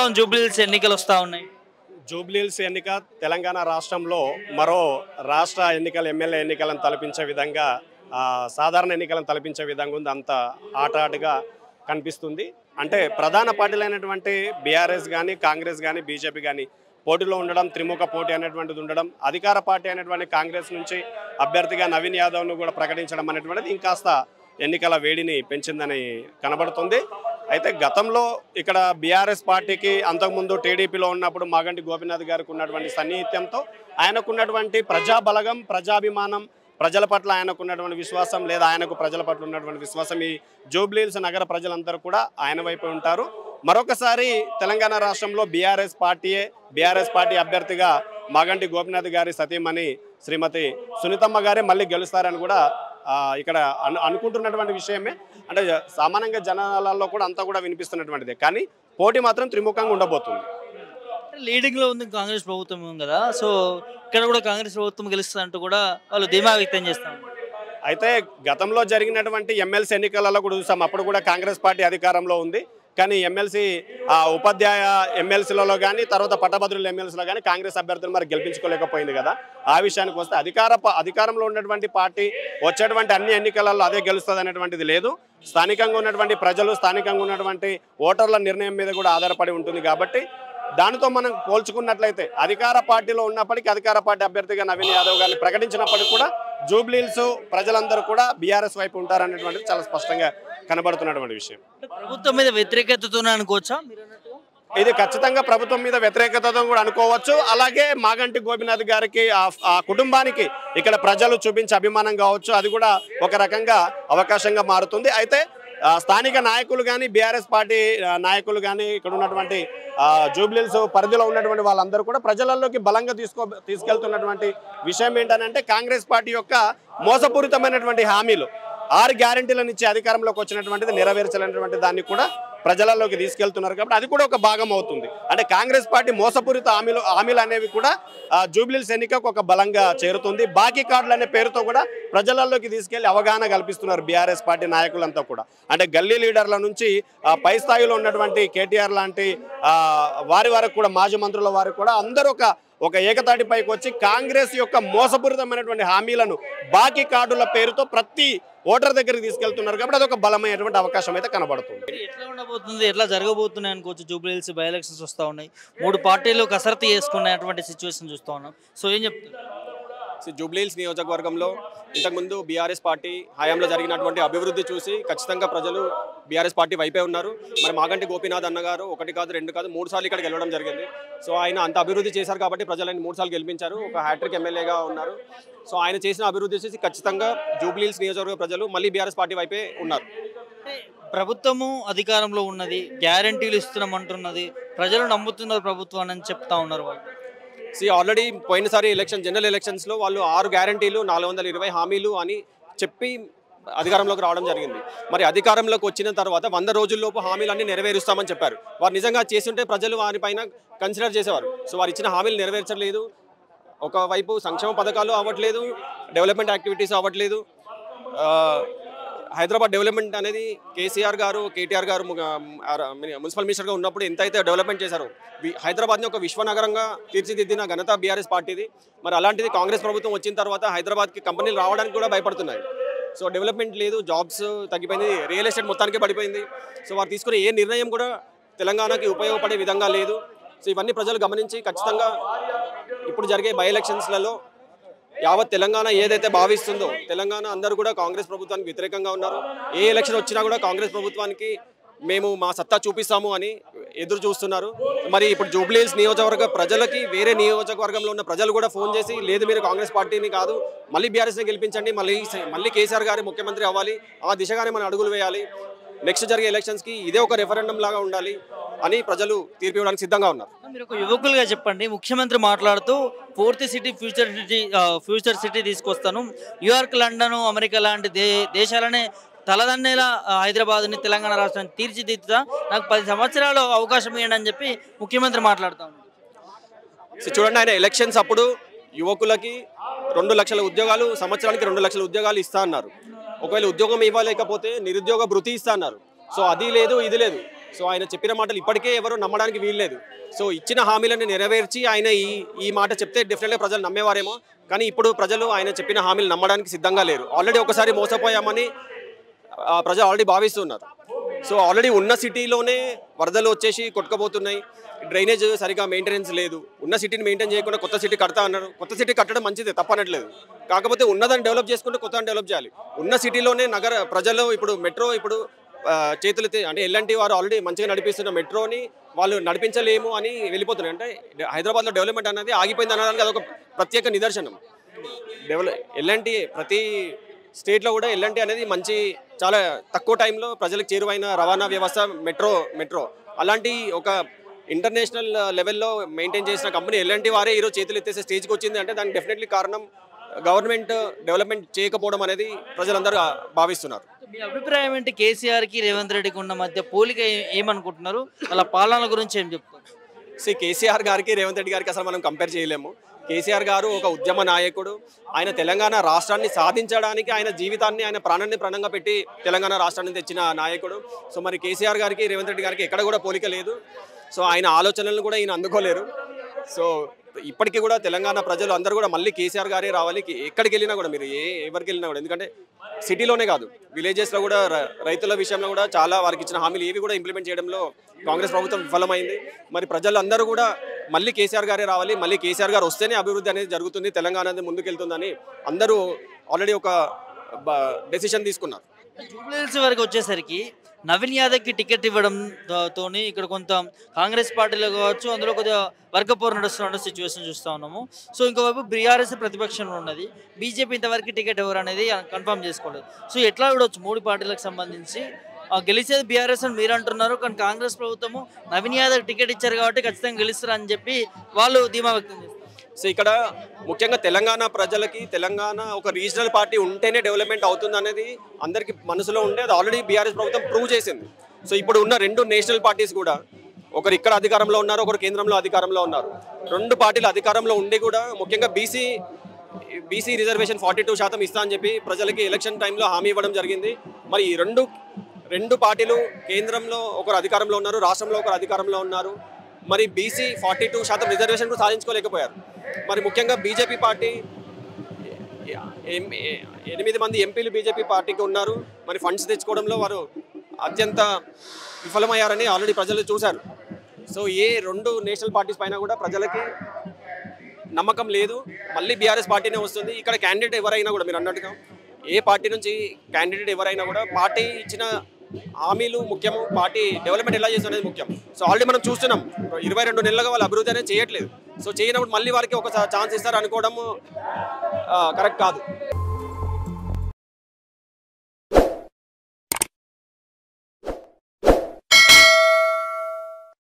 ఉంది జూబ్లీహిల్స్ ఎన్నికలు వస్తూ ఉన్నాయి? జూబ్లీహిల్స్ ఎన్నిక తెలంగాణ రాష్ట్రంలో మరో రాష్ట్ర ఎన్నికల ఎమ్మెల్యే ఎన్నికలను తలపించే విధంగా సాధారణ ఎన్నికలను తలపించే విధంగా ఉంది. అంత ఆటగా కనిపిస్తుంది. అంటే ప్రధాన పార్టీలైనటువంటి బీఆర్ఎస్ కానీ, కాంగ్రెస్ కానీ, బీజేపీ కానీ పోటీలో ఉండడం, త్రిముఖ పోటీ అనేటువంటిది ఉండడం, అధికార పార్టీ అయినటువంటి కాంగ్రెస్ నుంచి అభ్యర్థిగా నవీన్ యాదవ్ను కూడా ప్రకటించడం అనేటువంటిది ఇంకాస్త ఎన్నికల వేడిని పెంచిందని కనబడుతుంది. అయితే గతంలో ఇక్కడ బీఆర్ఎస్ పార్టీకి అంతకుముందు టీడీపీలో ఉన్నప్పుడు మాగంటి గోపీనాథ్ గారికి ఉన్నటువంటి సన్నిహిత్యంతో ఆయనకున్నటువంటి ప్రజాబలగం, ప్రజాభిమానం, ప్రజల పట్ల ఆయనకున్నటువంటి విశ్వాసం లేదా ఆయనకు ప్రజల పట్ల ఉన్నటువంటి విశ్వాసం ఈ జూబ్లీహిల్స్ నగర ప్రజలందరూ కూడా ఆయన వైపు ఉంటారు. మరొకసారి తెలంగాణ రాష్ట్రంలో బీఆర్ఎస్ పార్టీ అభ్యర్థిగా మాగంటి గోపీనాథ్ గారి సతీమణి శ్రీమతి సునీతమ్మ గారే మళ్ళీ గెలుస్తారని కూడా ఇక్కడ అనుకుంటున్నటువంటి విషయమే. అంటే సామాన్యంగా జనాలలో కూడా అంతా కూడా వినిపిస్తున్నటువంటిదే. కానీ పోటీ మాత్రం త్రిముఖంగా ఉండబోతుంది. లీడింగ్లో ఉంది కాంగ్రెస్ ప్రభుత్వం కదా, సో ఇక్కడ కూడా కాంగ్రెస్ ప్రభుత్వం గెలుస్తుందంటూ కూడా వాళ్ళు ధీమా వ్యక్తం చేస్తారు. అయితే గతంలో జరిగినటువంటి ఎమ్మెల్సీ ఎన్నికలలో కూడా చూసాం. అప్పుడు కూడా కాంగ్రెస్ పార్టీ అధికారంలో ఉంది. కానీ ఎమ్మెల్సీ ఉపాధ్యాయ ఎమ్మెల్సీలలో కానీ, తర్వాత పట్టభద్రుల ఎమ్మెల్సీలో కానీ కాంగ్రెస్ అభ్యర్థులు మరి గెలిపించుకోలేకపోయింది కదా. ఆ విషయానికి వస్తే అధికారంలో ఉన్నటువంటి పార్టీ వచ్చేటువంటి అన్ని ఎన్నికలలో అదే గెలుస్తుంది అనేటువంటిది లేదు. స్థానికంగా ఉన్నటువంటి ప్రజలు, స్థానికంగా ఉన్నటువంటి ఓటర్ల నిర్ణయం మీద కూడా ఆధారపడి ఉంటుంది. కాబట్టి దానితో మనం పోల్చుకున్నట్లయితే అధికార పార్టీలో ఉన్నప్పటికీ అధికార పార్టీ అభ్యర్థిగా నవీన్ యాదవ్ గారిని ప్రకటించినప్పటికీ కూడా జూబ్లీహిల్స్ ప్రజలందరూ కూడా బీఆర్ఎస్ వైపు ఉంటారనేటువంటిది చాలా స్పష్టంగా కనబడుతున్నటువంటి విషయం. ప్రభుత్వం మీద వ్యతిరేకతతో అనుకోవచ్చా? ఇది ఖచ్చితంగా ప్రభుత్వం మీద వ్యతిరేకతతో కూడా అనుకోవచ్చు. అలాగే మాగంటి గోపీనాథ్ గారికి ఆ కుటుంబానికి ఇక్కడ ప్రజలు చూపించే అభిమానం కావచ్చు, అది కూడా ఒక రకంగా అవకాశంగా మారుతుంది. అయితే స్థానిక నాయకులు కానీ, బీఆర్ఎస్ పార్టీ నాయకులు కానీ, ఇక్కడ ఉన్నటువంటి జూబ్లీహిల్స్ పరిధిలో ఉన్నటువంటి వాళ్ళందరూ కూడా ప్రజలలోకి బలంగా తీసుకెళ్తున్నటువంటి విషయం ఏంటంటే కాంగ్రెస్ పార్టీ యొక్క మోసపూరితమైనటువంటి హామీలు 6 గ్యారెంటీలను ఇచ్చి అధికారంలోకి వచ్చినటువంటిది నెరవేర్చాలనేటువంటి దాన్ని కూడా ప్రజలలోకి తీసుకెళ్తున్నారు. కాబట్టి అది కూడా ఒక భాగం అవుతుంది. అంటే కాంగ్రెస్ పార్టీ మోసపూరిత హామీలు అనేవి కూడా జూబ్లీహిల్స్ ఎన్నికకు ఒక బలంగా చేరుతుంది. బాకీ కార్డులు అనే పేరుతో కూడా ప్రజలలోకి తీసుకెళ్లి అవగాహన కల్పిస్తున్నారు బీఆర్ఎస్ పార్టీ నాయకులంతా కూడా. అంటే గల్లీ లీడర్ల నుంచి పై స్థాయిలో ఉన్నటువంటి కేటీఆర్ లాంటి వారి వరకు కూడా, మాజీ మంత్రుల వారికి కూడా అందరూ ఒక ఏకతాటిపైకి వచ్చి కాంగ్రెస్ యొక్క మోసపూరితమైనటువంటి హామీలను బాకీ కార్డుల పేరుతో ప్రతి ఓటర్ దగ్గరికి తీసుకెళ్తున్నారు. కాబట్టి అదొక బలమైనటువంటి అవకాశం అయితే కనబడుతుంది. ఎట్లా ఉండబోతుంది, ఎట్లా జరగబోతున్నాయి అనుకోవచ్చు? జూబ్లీహిల్స్ బై ఎలక్షన్స్ వస్తూ ఉన్నాయి, 3 పార్టీలు కసరత్తు చేసుకునేటువంటి సిచ్యువేషన్ చూస్తూ ఉన్నాం. సో ఏం చెప్తున్నారు? జూబ్లీహిల్స్ నియోజకవర్గంలో ఇంతకుముందు బీఆర్ఎస్ పార్టీ హయాంలో జరిగినటువంటి అభివృద్ధి చూసి ఖచ్చితంగా ప్రజలు బీఆర్ఎస్ పార్టీ వైపే ఉన్నారు. మరి మాగంటి గోపీనాథ్ అన్నగారు 1 కాదు 2 కాదు 3 సార్లు ఇక్కడ గెలవడం జరిగింది. సో ఆయన అంత అభివృద్ధి చేశారు కాబట్టి ప్రజలు ఆయన 3 సార్లు గెలిపించారు. ఒక హ్యాట్రిక్ ఎమ్మెల్యేగా ఉన్నారు. సో ఆయన చేసిన అభివృద్ధి చూసి ఖచ్చితంగా జూబ్లీహిల్స్ నియోజకవర్గ ప్రజలు మళ్ళీ బీఆర్ఎస్ పార్టీ వైపే ఉన్నారు. ప్రభుత్వము అధికారంలో ఉన్నది, గ్యారంటీలు ఇస్తున్నామంటున్నది, ప్రజలు నమ్ముతున్నారు ప్రభుత్వాన్ని అని చెప్తా ఉన్నారు వాళ్ళు. ఆల్రెడీ పోయినసారి జనరల్ ఎలక్షన్స్లో వాళ్ళు 6 గ్యారంటీలు 420 హామీలు అని చెప్పి అధికారంలోకి రావడం జరిగింది. మరి అధికారంలోకి వచ్చిన తర్వాత 100 రోజుల్లోపు హామీలన్నీ నెరవేరుస్తామని చెప్పారు. వారు నిజంగా చేస్తుంటే ప్రజలు వారిపైన కన్సిడర్ చేసేవారు. సో వారు ఇచ్చిన హామీలు నెరవేర్చలేదు. ఒకవైపు సంక్షేమ పథకాలు అవ్వట్లేదు, డెవలప్మెంట్ యాక్టివిటీస్ అవ్వట్లేదు. హైదరాబాద్ డెవలప్మెంట్ అనేది కేసీఆర్ గారు, కేటీఆర్ గారు మున్సిపల్ మినిస్టర్గా ఉన్నప్పుడు ఎంతైతే డెవలప్మెంట్ చేశారో, హైదరాబాద్ని ఒక విశ్వనగరంగా తీర్చిదిద్దిన ఘనత బీఆర్ఎస్ పార్టీది. మరి అలాంటిది కాంగ్రెస్ ప్రభుత్వం వచ్చిన తర్వాత హైదరాబాద్కి కంపెనీలు రావడానికి కూడా భయపడుతున్నాయి. సో డెవలప్మెంట్ లేదు, జాబ్స్ తగ్గిపోయింది, రియల్ ఎస్టేట్ మొత్తానికి పడిపోయింది. సో వారు తీసుకునే ఏ నిర్ణయం కూడా తెలంగాణకి ఉపయోగపడే విధంగా లేదు. సో ఇవన్నీ ప్రజలు గమనించి ఖచ్చితంగా ఇప్పుడు జరిగే బై ఎలక్షన్స్లలో యావత్ తెలంగాణ ఏదైతే భావిస్తుందో, తెలంగాణ అందరూ కూడా కాంగ్రెస్ ప్రభుత్వానికి వ్యతిరేకంగా ఉన్నారు. ఏ ఎలక్షన్ వచ్చినా కూడా కాంగ్రెస్ ప్రభుత్వానికి మేము మా సత్తా చూపిస్తాము అని ఎదురు చూస్తున్నారు. మరి ఇప్పుడు జూబ్లీహిల్స్ నియోజకవర్గ ప్రజలకి వేరే నియోజకవర్గంలో ఉన్న ప్రజలు కూడా ఫోన్ చేసి, లేదు మీరు కాంగ్రెస్ పార్టీని కాదు, మళ్ళీ బీఆర్ఎస్ని గెలిపించండి, మళ్ళీ కేసీఆర్ గారి ముఖ్యమంత్రి అవ్వాలి, ఆ దిశగానే మనం అడుగులు వేయాలి, నెక్స్ట్ జరిగే ఎలక్షన్స్కి ఇదే ఒక రెఫరెండం లాగా ఉండాలి అని ప్రజలు తీర్పు ఇవ్వడానికి సిద్ధంగా ఉన్నారు. మీరు ఒక యువకులుగా చెప్పండి, ముఖ్యమంత్రి మాట్లాడుతూ ఫోర్త్ సిటీ ఫ్యూచర్ సిటీ తీసుకొస్తాను, న్యూయార్క్, లండన్, అమెరికా లాంటి దేశాలనే తలదన్నేలా హైదరాబాద్ని, తెలంగాణ రాష్ట్రాన్ని తీర్చిదిద్దుతా, నాకు 10 సంవత్సరాలు అవకాశం ఇవ్వండి అని చెప్పి ముఖ్యమంత్రి మాట్లాడుతాను. చూడండి, ఆయన ఎలక్షన్స్ అప్పుడు యువకులకి 2 లక్షల ఉద్యోగాలు, సంవత్సరానికి 2 లక్షల ఉద్యోగాలు ఇస్తా అన్నారు. ఒకవేళ ఉద్యోగం ఇవ్వలేకపోతే నిరుద్యోగ భృతి ఇస్తా అన్నారు. సో అది లేదు, ఇది లేదు. సో ఆయన చెప్పిన మాటలు ఇప్పటికే ఎవరు నమ్మడానికి వీల్లేదు. సో ఇచ్చిన హామీలను నెరవేర్చి ఆయన ఈ మాట చెప్తే డెఫినెట్గా ప్రజలు నమ్మేవారేమో. కానీ ఇప్పుడు ప్రజలు ఆయన చెప్పిన హామీలు నమ్మడానికి సిద్ధంగా లేరు. ఆల్రెడీ ఒకసారి మోసపోయామని ప్రజలు ఆల్రెడీ భావిస్తున్నారు. సో ఆల్రెడీ ఉన్న సిటీలోనే వరదలు వచ్చేసి కొట్టుకుపోతున్నాయి. డ్రైనేజ్ సరిగా మెయింటెనెన్స్ లేదు. ఉన్న సిటీని మెయింటైన్ చేయకుండా కొత్త సిటీ కడతా అన్నారు. కొత్త సిటీ కట్టడం మంచిదే, తప్పనట్లేదు. కాకపోతే ఉన్నదాన్ని డెవలప్ చేసుకుంటే కొత్తదాన్ని డెవలప్ చేయాలి. ఉన్న సిటీలోనే ప్రజలు ఇప్పుడు మెట్రో చేతులు అంటే ఎల్ఎన్టీ వారు ఆల్రెడీ మంచిగా నడిపిస్తున్న మెట్రోని వాళ్ళు నడిపించలేము అని వెళ్ళిపోతున్నారు. అంటే హైదరాబాద్లో డెవలప్మెంట్ అనేది ఆగిపోయింది అనడానికి అదొక ప్రత్యేక నిదర్శనం. ఎల్ఎన్టీ ప్రతి స్టేట్లో కూడా ఎల్ఎన్టీ అనేది చాలా తక్కువ టైంలో ప్రజలకు చేరువైన రవాణా వ్యవస్థ మెట్రో అలాంటి ఒక ఇంటర్నేషనల్ లెవెల్లో మెయింటైన్ చేసిన కంపెనీ ఎల్ఎన్టీ వారే ఈరోజు చేతులు ఎత్తేసే స్టేజ్కి వచ్చింది అంటే దానికి డెఫినెట్లీ కారణం గవర్నమెంట్ డెవలప్మెంట్ చేయకపోవడం అనేది ప్రజలందరూ భావిస్తున్నారు. మీ అభిప్రాయం ఏంటి? కేసీఆర్కి రేవంత్ రెడ్డికి ఉన్న మధ్య పోలిక ఏమనుకుంటున్నారు? వాళ్ళ పాలన గురించి ఏం చెప్తారు? కేసీఆర్ గారికి రేవంత్ రెడ్డి గారికి అసలు మనం కంపేర్ చేయలేము. కేసీఆర్ గారు ఒక ఉద్యమ నాయకుడు. ఆయన తెలంగాణ రాష్ట్రాన్ని సాధించడానికి ఆయన జీవితాన్ని ఆయన ప్రాణాన్ని ప్రాణంగా పెట్టి తెలంగాణ రాష్ట్రాన్ని తెచ్చిన నాయకుడు. సో మరి కేసీఆర్ గారికి రేవంత్ రెడ్డి గారికి ఎక్కడ కూడా పోలిక లేదు. సో ఆయన ఆలోచనలను కూడా ఈయన అందుకోలేరు. సో ఇప్పటికీ కూడా తెలంగాణ ప్రజలు అందరూ కూడా మళ్ళీ కేసీఆర్ గారే రావాలి. ఎక్కడికి వెళ్ళినా కూడా మీరు ఎవరికి వెళ్ళినా కూడా, ఎందుకంటే సిటీలోనే కాదు విలేజెస్లో కూడా రైతుల విషయంలో కూడా చాలా వారికి ఇచ్చిన హామీలు ఏవి కూడా ఇంప్లిమెంట్ చేయడంలో కాంగ్రెస్ ప్రభుత్వం విఫలమైంది. మరి ప్రజలందరూ కూడా మళ్ళీ కేసీఆర్ గారే రావాలి, మళ్ళీ కేసీఆర్ గారు వస్తేనే అభివృద్ధి అనేది జరుగుతుంది, తెలంగాణ అనేది ముందుకెళ్తుందని అందరూ ఆల్రెడీ ఒక డెసిషన్ తీసుకున్నారు. జూబ్లీహిల్స్ వరకు వచ్చేసరికి నవీన్ యాదవ్కి టికెట్ ఇవ్వడంతో ఇక్కడ కొంత కాంగ్రెస్ పార్టీలో కావచ్చు అందులో కొద్దిగా వర్గపోరు నడుస్తున్న సిచ్యువేషన్ చూస్తూ ఉన్నాము. సో ఇంకోవైపు బీఆర్ఎస్ ప్రతిపక్షంలో ఉన్నది, బీజేపీ ఇంతవరకు టికెట్ ఎవరు అనేది కన్ఫర్మ్ చేసుకోలేదు. సో ఎట్లా చూడవచ్చు మూడు పార్టీలకు సంబంధించి గెలిచేది బీఆర్ఎస్ అని మీరు అంటున్నారు, కానీ కాంగ్రెస్ ప్రభుత్వము నవీన్ యాదవ్ టికెట్ ఇచ్చారు కాబట్టి ఖచ్చితంగా గెలుస్తారు అని చెప్పి వాళ్ళు ధీమా వ్యక్తం చేస్తారు. సో ఇక్కడ ముఖ్యంగా తెలంగాణ ప్రజలకి తెలంగాణ ఒక రీజనల్ పార్టీ ఉంటేనే డెవలప్మెంట్ అవుతుంది అనేది అందరికీ మనసులో ఉండే అది ఆల్రెడీ బీఆర్ఎస్ ప్రభుత్వం ప్రూవ్ చేసింది. సో ఇప్పుడు ఉన్న రెండు నేషనల్ పార్టీస్ కూడా ఒకరు ఇక్కడ అధికారంలో ఉన్నారు, ఒకరు కేంద్రంలో అధికారంలో ఉన్నారు. రెండు పార్టీలు అధికారంలో ఉండి కూడా ముఖ్యంగా బీసీ రిజర్వేషన్ 42% ఇస్తా అని చెప్పి ప్రజలకి ఎలక్షన్ టైంలో హామీ ఇవ్వడం జరిగింది. మరి ఈ రెండు పార్టీలు కేంద్రంలో ఒకరు అధికారంలో ఉన్నారు, రాష్ట్రంలో ఒకరు అధికారంలో ఉన్నారు. మరి బీసీ 42% రిజర్వేషన్ కూడా సాధించుకోలేకపోయారు. మరి ముఖ్యంగా బీజేపీ పార్టీ 8 మంది ఎంపీలు బీజేపీ పార్టీకి ఉన్నారు. మరి ఫండ్స్ తెచ్చుకోవడంలో వారు అత్యంత విఫలమయ్యారని ఆల్రెడీ ప్రజలు చూశారు. సో రెండు నేషనల్ పార్టీస్ పైన కూడా ప్రజలకి నమ్మకం లేదు. మళ్ళీ బీఆర్ఎస్ పార్టీనే వస్తుంది. ఇక్కడ క్యాండిడేట్ ఎవరైనా కూడా మీరు అన్నట్టుగా ఏ పార్టీ నుంచి క్యాండిడేట్ ఎవరైనా కూడా పార్టీ ఇచ్చిన హామీలు ముఖ్యము, పార్టీ డెవలప్మెంట్ ఎలా చేస్తుంది అనేది ముఖ్యం. సో ఆల్రెడీ మనం చూస్తున్నాం 22 నెలలుగా వాళ్ళు అభివృద్ధి అనేది చేయట్లేదు. సో చేయనప్పుడు మళ్ళీ వారికి ఒక ఛాన్స్ ఇస్తారు అనుకోవడం కరెక్ట్ కాదు.